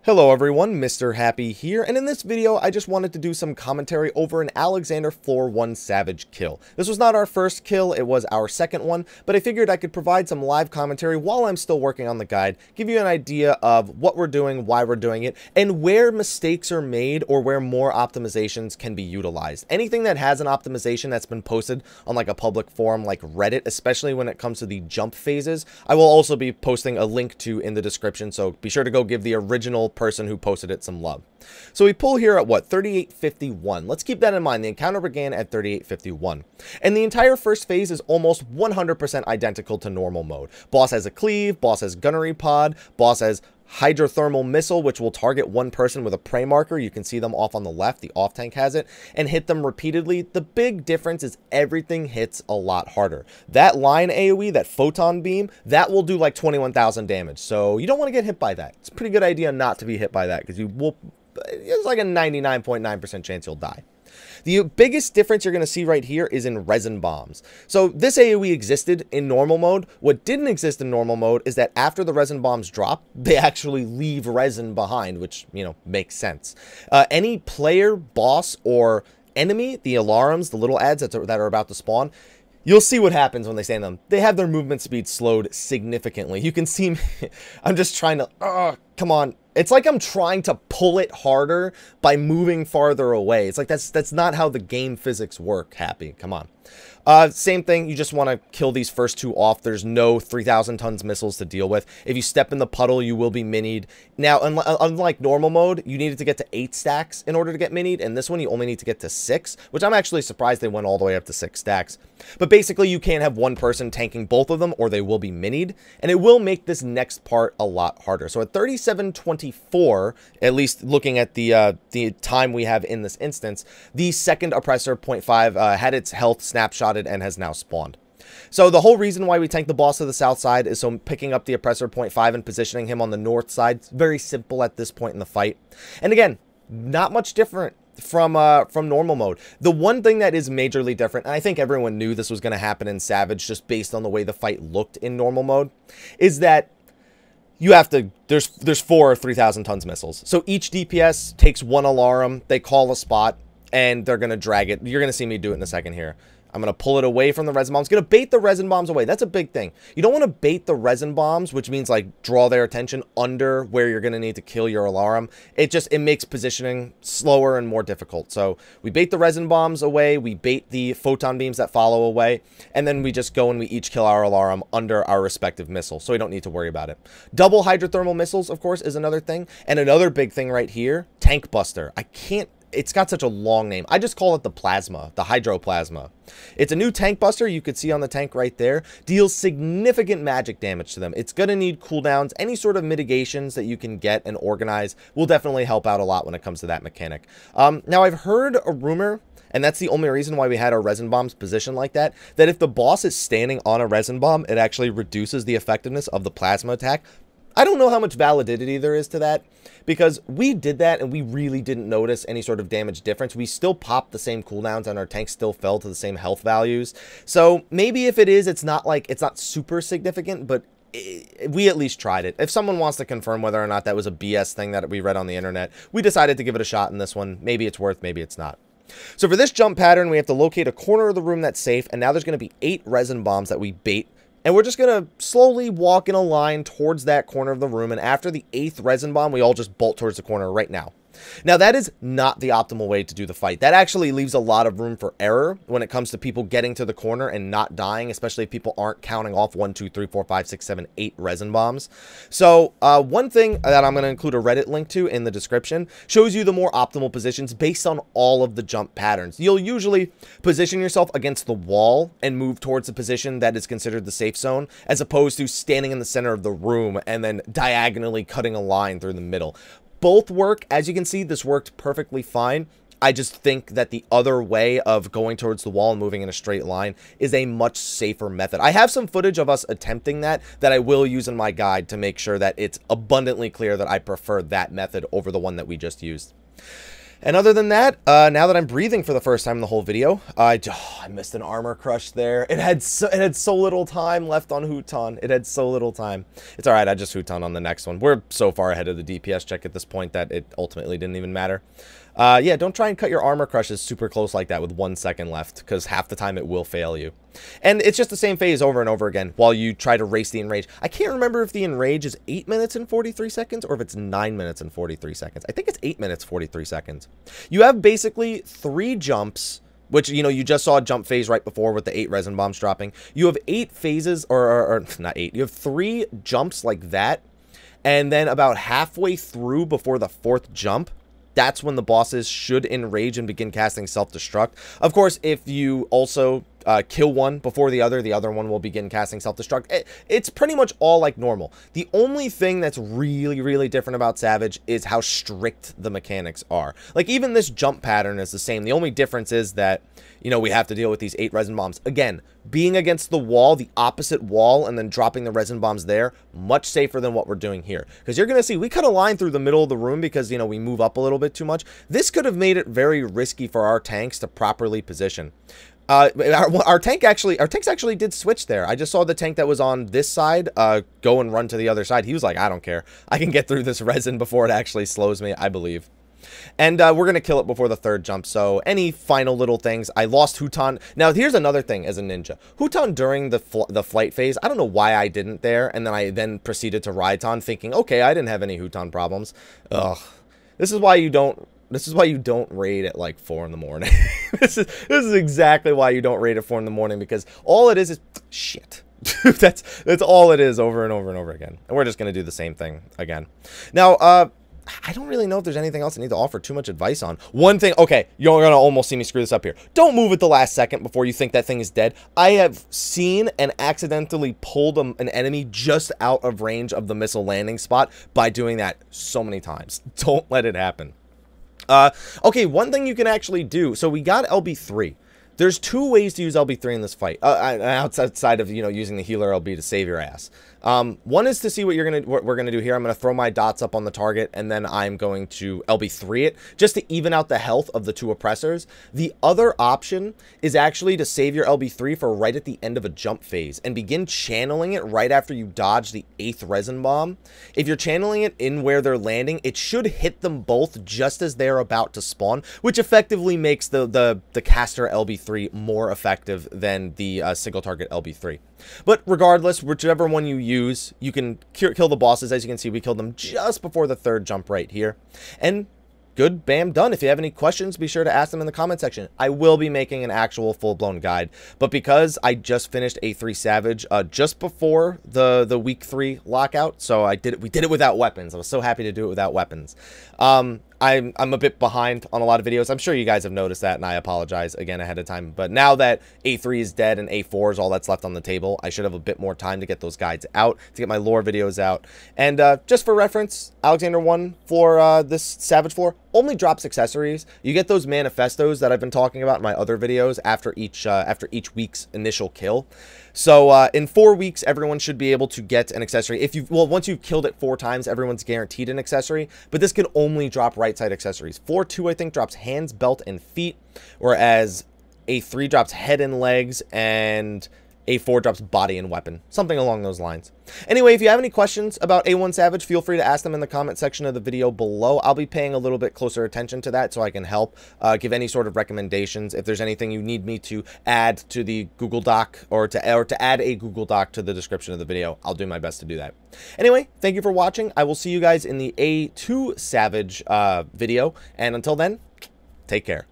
Hello everyone, Mr. Happy here, and in this video I just wanted to do some commentary over an Alexander Floor 1 Savage kill. This was not our first kill, it was our second one, but I figured I could provide some live commentary while I'm still working on the guide, give you an idea of what we're doing, why we're doing it, and where mistakes are made or where more optimizations can be utilized. Anything that has an optimization that's been posted on like a public forum like Reddit, especially when it comes to the jump phases, I will also be posting a link to in the description, so be sure to go give the original person who posted it some love. So we pull here at what, 3851. Let's keep that in mind. The encounter began at 3851, and the entire first phase is almost 100% identical to normal mode. Boss has a cleave, boss has gunnery pod, boss has hydrothermal missile, which will target one person with a prey marker. You can see them off on the left, the off tank has it, and hit them repeatedly. The big difference is everything hits a lot harder. That line AoE, that photon beam, that will do like 21,000 damage, so you don't want to get hit by that. It's a pretty good idea not to be hit by that, because you will, it's like a 99.9% chance you'll die. The biggest difference you're going to see right here is in Resin Bombs. So this AoE existed in normal mode. What didn't exist in normal mode is that after the Resin Bombs drop, they actually leave resin behind, which, you know, makes sense. Any player, boss, or enemy, the alarms, the little ads that are about to spawn, you'll see what happens when they stand them. They have their movement speed slowed significantly. You can see me, I'm just trying to, come on. It's like I'm trying to pull it harder by moving farther away. It's like that's not how the game physics work, Happy. Come on. Same thing, you just want to kill these first two off. There's no 3,000 tons missiles to deal with. If you step in the puddle, you will be minied. Now, unlike normal mode, you needed to get to 8 stacks in order to get minied, and this one you only need to get to 6, which I'm actually surprised they went all the way up to 6 stacks. But basically, you can't have one person tanking both of them, or they will be minied, and it will make this next part a lot harder. So at 37:24, at least looking at the time we have in this instance, the second oppressor 0.5 had its health snapshotted and has now spawned. So the whole reason why we tank the boss to the south side is so picking up the oppressor 0.5 and positioning him on the north side. It's very simple at this point in the fight. And again, not much different from normal mode. The one thing that is majorly different, and I think everyone knew this was going to happen in Savage just based on the way the fight looked in normal mode, is that you have to, there's 4 3,000 tons missiles. So each DPS takes one alarm, they call a spot, and they're going to drag it. You're going to see me do it in a second here. I'm going to pull it away from the resin bombs. Going to bait the resin bombs away. That's a big thing. You don't want to bait the resin bombs, which means like draw their attention under where you're going to need to kill your alarm. It makes positioning slower and more difficult. So we bait the resin bombs away. We bait the photon beams that follow away. And then we just go and we each kill our alarm under our respective missiles. So we don't need to worry about it. Double hydrothermal missiles, of course, is another thing. And another big thing right here, Tank Buster. It's got such a long name. I just call it the plasma, the hydroplasma. It's a new tank buster. You could see on the tank right there. Deals significant magic damage to them. It's going to need cooldowns. Any sort of mitigations that you can get and organize will definitely help out a lot when it comes to that mechanic. Now, I've heard a rumor, and that's the only reason why we had our resin bombs positioned like that if the boss is standing on a resin bomb, it actually reduces the effectiveness of the plasma attack. I don't know how much validity there is to that, because we did that and we really didn't notice any sort of damage difference. We still popped the same cooldowns and our tanks still fell to the same health values. So maybe if it is, it's not super significant, but we at least tried it. If someone wants to confirm whether or not that was a BS thing that we read on the internet, we decided to give it a shot in this one. Maybe it's worth, maybe it's not. So for this jump pattern, we have to locate a corner of the room that's safe, and now there's going to be 8 resin bombs that we bait. And we're just going to slowly walk in a line towards that corner of the room. And after the 8th resin bomb, we all just bolt towards the corner right now. Now, that is not the optimal way to do the fight. That actually leaves a lot of room for error when it comes to people getting to the corner and not dying, especially if people aren't counting off 1, 2, 3, 4, 5, 6, 7, 8 resin bombs. So one thing that I'm going to include a Reddit link to in the description shows you the more optimal positions based on all of the jump patterns. You'll usually position yourself against the wall and move towards the position that is considered the safe zone, as opposed to standing in the center of the room and then diagonally cutting a line through the middle. Both work. As you can see, this worked perfectly fine. I just think that the other way of going towards the wall and moving in a straight line is a much safer method. I have some footage of us attempting that I will use in my guide to make sure that it's abundantly clear that I prefer that method over the one that we just used. And other than that, now that I'm breathing for the first time in the whole video, I missed an armor crush there. It had so little time left on Huton. It had so little time. It's all right. I just Huton on the next one. We're so far ahead of the DPS check at this point that it ultimately didn't even matter. Yeah, don't try and cut your armor crushes super close like that with 1 second left, because half the time it will fail you. And it's just the same phase over and over again while you try to race the enrage. I can't remember if the enrage is 8 minutes and 43 seconds or if it's 9 minutes and 43 seconds. I think it's 8 minutes 43 seconds. You have basically 3 jumps, which, you know, you just saw a jump phase right before with the 8 resin bombs dropping. You have 8 phases, or not 8, you have 3 jumps like that, and then about halfway through before the 4th jump, that's when the bosses should enrage and begin casting self-destruct. Of course, if you also kill one before the other one will begin casting self-destruct. It's pretty much all like normal. The only thing that's really, really different about Savage is how strict the mechanics are. Like, even this jump pattern is the same. The only difference is that, you know, we have to deal with these 8 resin bombs. Again, being against the wall, the opposite wall, and then dropping the resin bombs there, much safer than what we're doing here. Because you're going to see, we cut a line through the middle of the room because, you know, we move up a little bit too much. This could have made it very risky for our tanks to properly position. Our tanks actually did switch there. I just saw the tank that was on this side go and run to the other side. He was like, I don't care. I can get through this resin before it actually slows me, I believe. And we're going to kill it before the 3rd jump. So any final little things. I lost Huton. Now, here's another thing as a ninja. Huton during the flight phase, I don't know why I didn't there. And then I proceeded to Raiton thinking, okay, I didn't have any Huton problems. Ugh. This is why you don't raid at like 4 in the morning. This is exactly why you don't raid at 4 in the morning, because all it is shit. that's all it is over and over and over again. And we're just going to do the same thing again. Now, I don't really know if there's anything else I need to offer too much advice on. One thing, okay, you're going to almost see me screw this up here. Don't move at the last second before you think that thing is dead. I have seen and accidentally pulled an enemy just out of range of the missile landing spot by doing that so many times. Don't let it happen. Okay, one thing you can actually do. So we got LB3. There's 2 ways to use LB3 in this fight, outside of, you know, using the healer LB to save your ass. One is to see what we're gonna do here. I'm gonna throw my dots up on the target, and then I'm going to LB3 it, just to even out the health of the 2 oppressors. The other option is actually to save your LB3 for right at the end of a jump phase, and begin channeling it right after you dodge the 8th resin bomb. If you're channeling it in where they're landing, it should hit them both just as they're about to spawn, which effectively makes the caster LB3 more effective than the single target LB3. But regardless, whichever one you use, you can kill the bosses. As you can see, we killed them just before the 3rd jump right here. And good, bam, done. If you have any questions, be sure to ask them in the comment section. I will be making an actual full-blown guide, but because I just finished A3 Savage just before the week 3 lockout, so we did it without weapons. I was so happy to do it without weapons. I'm a bit behind on a lot of videos. I'm sure you guys have noticed that, and I apologize again ahead of time. But now that A3 is dead and A4 is all that's left on the table, I should have a bit more time to get those guides out, to get my lore videos out. And just for reference, Alexander 1 for this Savage floor only drops accessories. You get those manifestos that I've been talking about in my other videos after each week's initial kill. So in 4 weeks, everyone should be able to get an accessory. Once you've killed it 4 times, everyone's guaranteed an accessory. But this can only drop right side accessories. 4-2, I think, drops hands, belt, and feet, whereas A3 drops head and legs, and A4 drops body and weapon. Something along those lines. Anyway, if you have any questions about A1 Savage, feel free to ask them in the comment section of the video below. I'll be paying a little bit closer attention to that so I can help give any sort of recommendations. If there's anything you need me to add to the Google Doc, or to add a Google Doc to the description of the video, I'll do my best to do that. Anyway, thank you for watching. I will see you guys in the A2 Savage video, and until then, take care.